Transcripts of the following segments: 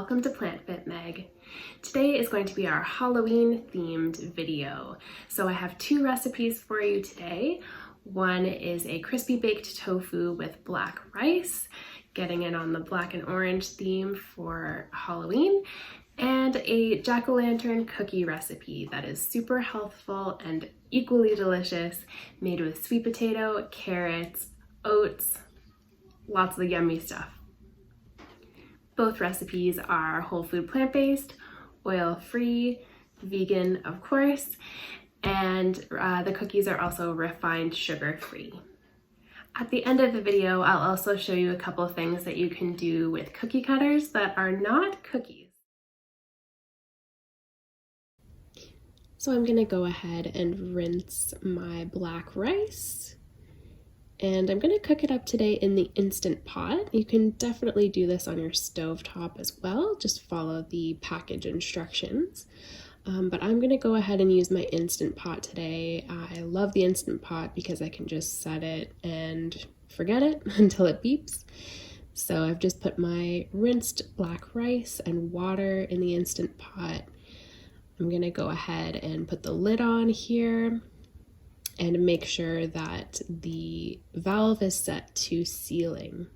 welcome to Plant Fit Meg. Today is going to be our Halloween themed video. So I have two recipes for you today. One is a crispy baked tofu with black rice, getting it on the black and orange theme for Halloween, and a jack-o'-lantern cookie recipe that is super healthful and equally delicious, made with sweet potato, carrots, oats, lots of the yummy stuff. Both recipes are whole food plant-based, oil-free, vegan of course, and the cookies are also refined sugar-free. At the end of the video, I'll also show you a couple of things that you can do with cookie cutters that are not cookies. So I'm gonna go ahead and rinse my black rice. And I'm gonna cook it up today in the Instant Pot. You can definitely do this on your stovetop as well. Just follow the package instructions. But I'm gonna go ahead and use my Instant Pot today. I love the Instant Pot because I can just set it and forget it until it beeps. So I've just put my rinsed black rice and water in the Instant Pot. I'm gonna go ahead and put the lid on here and make sure that the valve is set to sealing.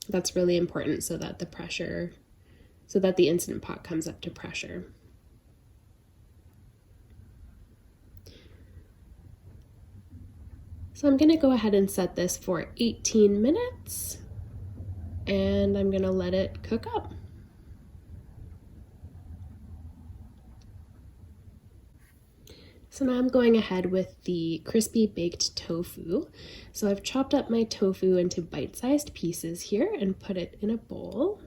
That's really important so that the Instant Pot comes up to pressure. So I'm gonna go ahead and set this for 18 minutes and I'm gonna let it cook up. So now I'm going ahead with the crispy baked tofu. So I've chopped up my tofu into bite-sized pieces here and put it in a bowl.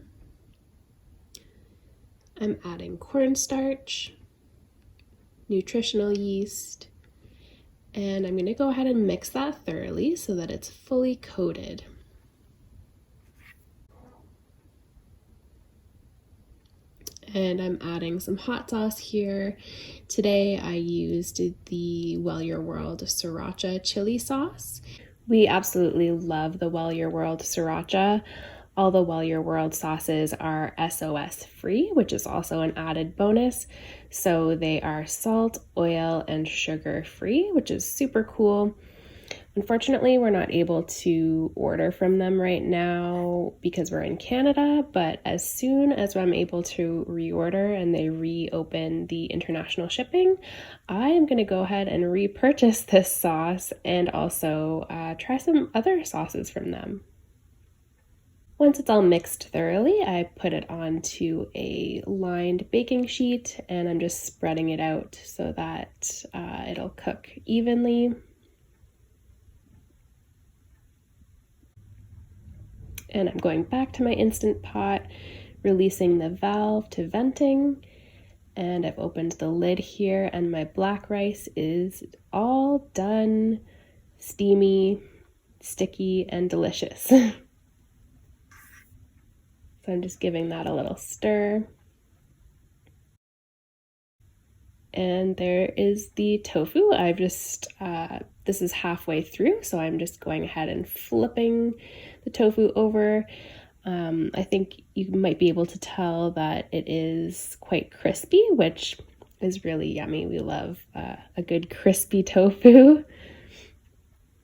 I'm adding cornstarch, nutritional yeast, and I'm going to go ahead and mix that thoroughly so that it's fully coated. And I'm adding some hot sauce here. Today I used the Well Your World Sriracha chili sauce. We absolutely love the Well Your World Sriracha. All the Well Your World sauces are SOS free, which is also an added bonus. So they are salt, oil, and sugar free, which is super cool. Unfortunately, we're not able to order from them right now because we're in Canada, but as soon as I'm able to reorder and they reopen the international shipping, I am going to go ahead and repurchase this sauce and also try some other sauces from them. Once it's all mixed thoroughly, I put it onto a lined baking sheet and I'm just spreading it out so that it'll cook evenly. And I'm going back to my Instant Pot, releasing the valve to venting, and I've opened the lid here and my black rice is all done, steamy, sticky, and delicious. So I'm just giving that a little stir. And there is the tofu. This is halfway through, so I'm just going ahead and flipping the tofu over. I think you might be able to tell that it is quite crispy, which is really yummy. We love a good crispy tofu.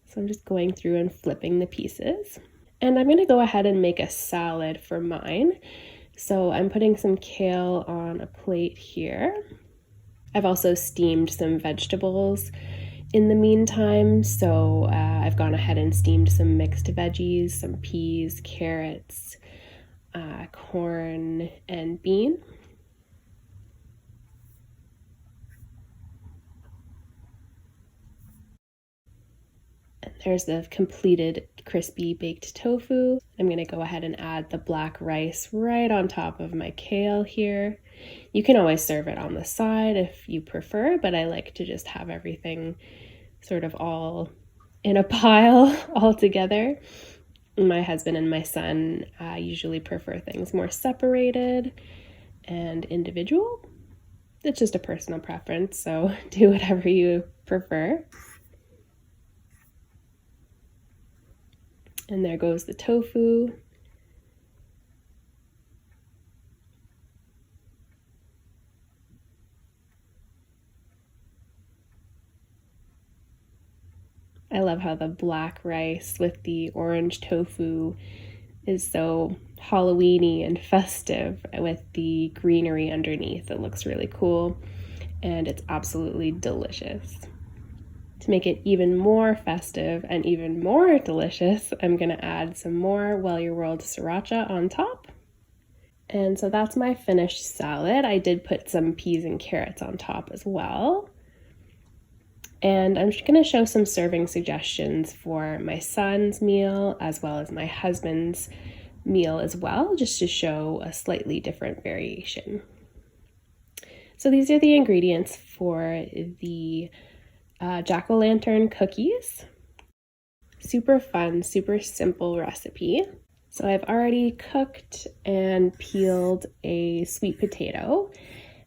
So I'm just going through and flipping the pieces. And I'm gonna go ahead and make a salad for mine. So I'm putting some kale on a plate here. I've also steamed some vegetables in the meantime, so I've gone ahead and steamed some mixed veggies, some peas, carrots, corn, and bean. And there's the completed crispy baked tofu. I'm going to go ahead and add the black rice right on top of my kale here. You can always serve it on the side if you prefer, but I like to just have everything sort of all in a pile all together. My husband and my son usually prefer things more separated and individual. It's just a personal preference, so do whatever you prefer. And there goes the tofu. I love how the black rice with the orange tofu is so Halloween-y and festive with the greenery underneath. It looks really cool and it's absolutely delicious. To make it even more festive and even more delicious, I'm gonna add some more Well Your World sriracha on top. And so that's my finished salad. I did put some peas and carrots on top as well. And I'm just gonna show some serving suggestions for my son's meal as well as my husband's meal as well, just to show a slightly different variation. So these are the ingredients for the jack-o'-lantern cookies. Super fun, super simple recipe. So I've already cooked and peeled a sweet potato,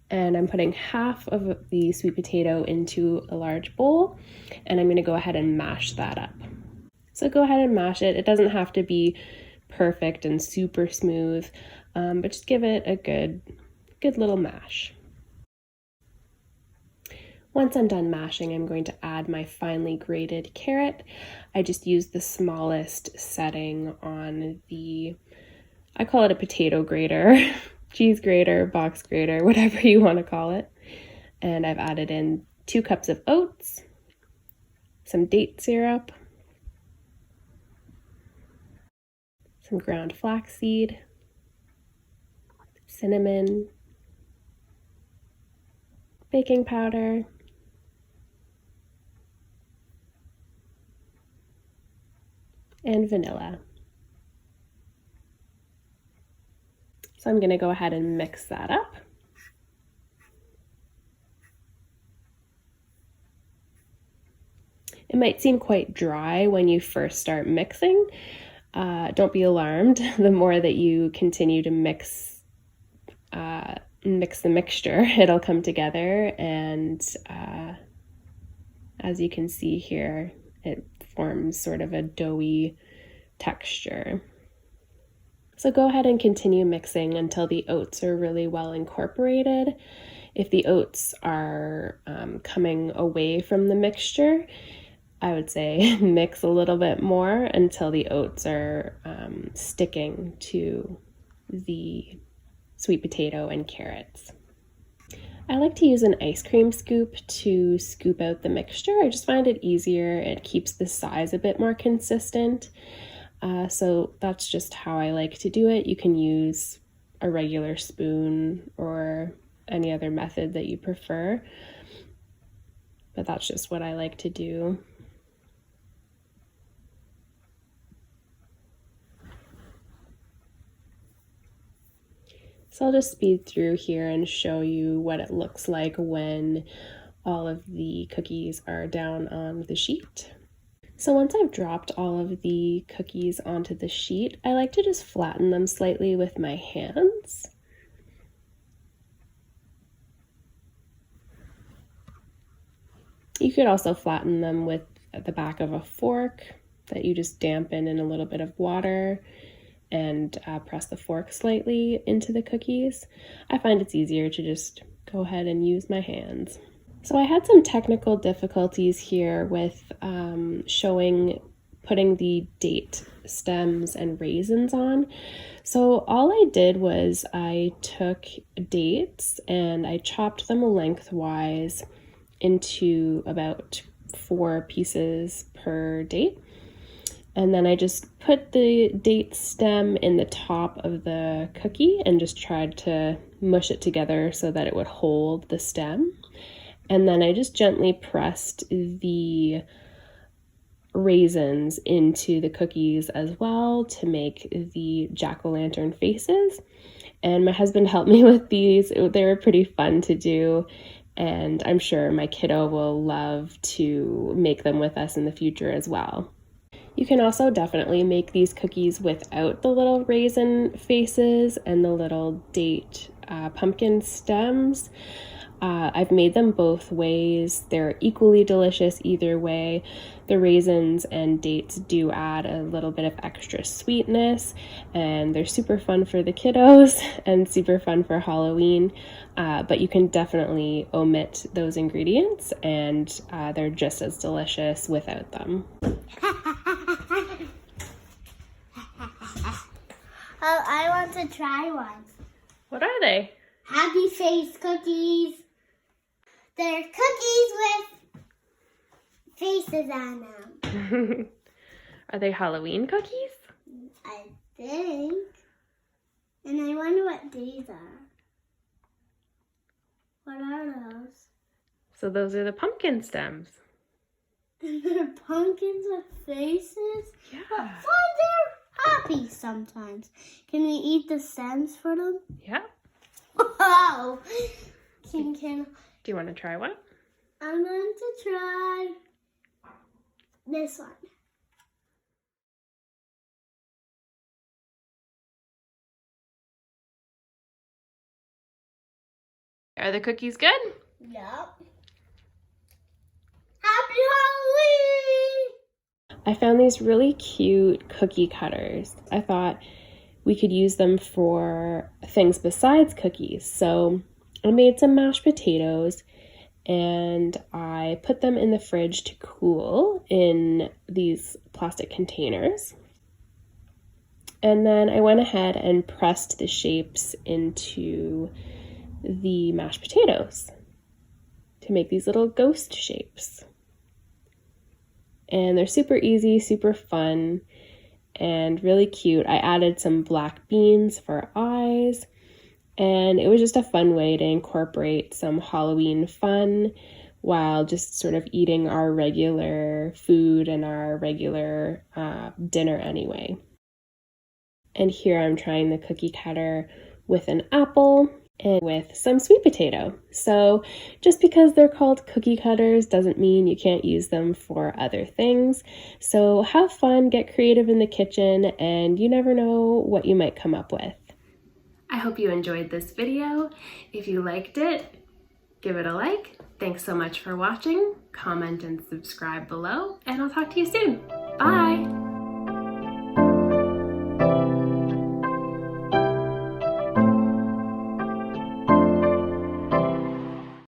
and I'm putting half of the sweet potato into a large bowl, and I'm going to go ahead and mash that up. So go ahead and mash it. It doesn't have to be perfect and super smooth, but just give it a good little mash. Once I'm done mashing, I'm going to add my finely grated carrot. I just used the smallest setting on I call it a potato grater, cheese grater, box grater, whatever you want to call it. And I've added in 2 cups of oats, some date syrup, some ground flaxseed, cinnamon, baking powder, and vanilla. So I'm going to go ahead and mix that up. It might seem quite dry when you first start mixing. Don't be alarmed. The more that you continue to mix the mixture, it'll come together, and as you can see here, it forms sort of a doughy texture. So go ahead and continue mixing until the oats are really well incorporated. If the oats are coming away from the mixture, I would say mix a little bit more until the oats are sticking to the sweet potato and carrots. I like to use an ice cream scoop to scoop out the mixture. I just find it easier. It keeps the size a bit more consistent. So that's just how I like to do it. You can use a regular spoon or any other method that you prefer, but that's just what I like to do. So I'll just speed through here and show you what it looks like when all of the cookies are down on the sheet. So once I've dropped all of the cookies onto the sheet, I like to just flatten them slightly with my hands. You could also flatten them with the back of a fork that you just dampen in a little bit of water and press the fork slightly into the cookies. I find it's easier to just go ahead and use my hands. So I had some technical difficulties here with putting the date stems and raisins on. So all I did was I took dates and I chopped them lengthwise into about 4 pieces per date. And then I just put the date stem in the top of the cookie and just tried to mush it together so that it would hold the stem. And then I just gently pressed the raisins into the cookies as well to make the jack-o'-lantern faces. And my husband helped me with these. They were pretty fun to do. And I'm sure my kiddo will love to make them with us in the future as well. You can also definitely make these cookies without the little raisin faces and the little date pumpkin stems. I've made them both ways. They're equally delicious either way. The raisins and dates do add a little bit of extra sweetness, and they're super fun for the kiddos and super fun for Halloween. But you can definitely omit those ingredients, and they're just as delicious without them. Oh, I want to try one. What are they? Happy face cookies. They're cookies with faces on them. Are they Halloween cookies? I think. And I wonder what these are. What are those? So those are the pumpkin stems. They're pumpkins with faces? Yeah. But why they're happy sometimes. Can we eat the stems for them? Yeah. Wow. Can Do you want to try one? I'm going to try this one. Are the cookies good? Yep. Happy Halloween! I found these really cute cookie cutters. I thought we could use them for things besides cookies. So I made some mashed potatoes and I put them in the fridge to cool in these plastic containers. And then I went ahead and pressed the shapes into the mashed potatoes to make these little ghost shapes. And they're super easy, super fun, and really cute. I added some black beans for eyes, and it was just a fun way to incorporate some Halloween fun while just sort of eating our regular food and our regular dinner anyway. And here I'm trying the cookie cutter with an apple and with some sweet potato. So just because they're called cookie cutters doesn't mean you can't use them for other things. So have fun, get creative in the kitchen, and you never know what you might come up with. I hope you enjoyed this video. If you liked it, give it a like. Thanks so much for watching. Comment and subscribe below, and I'll talk to you soon. Bye!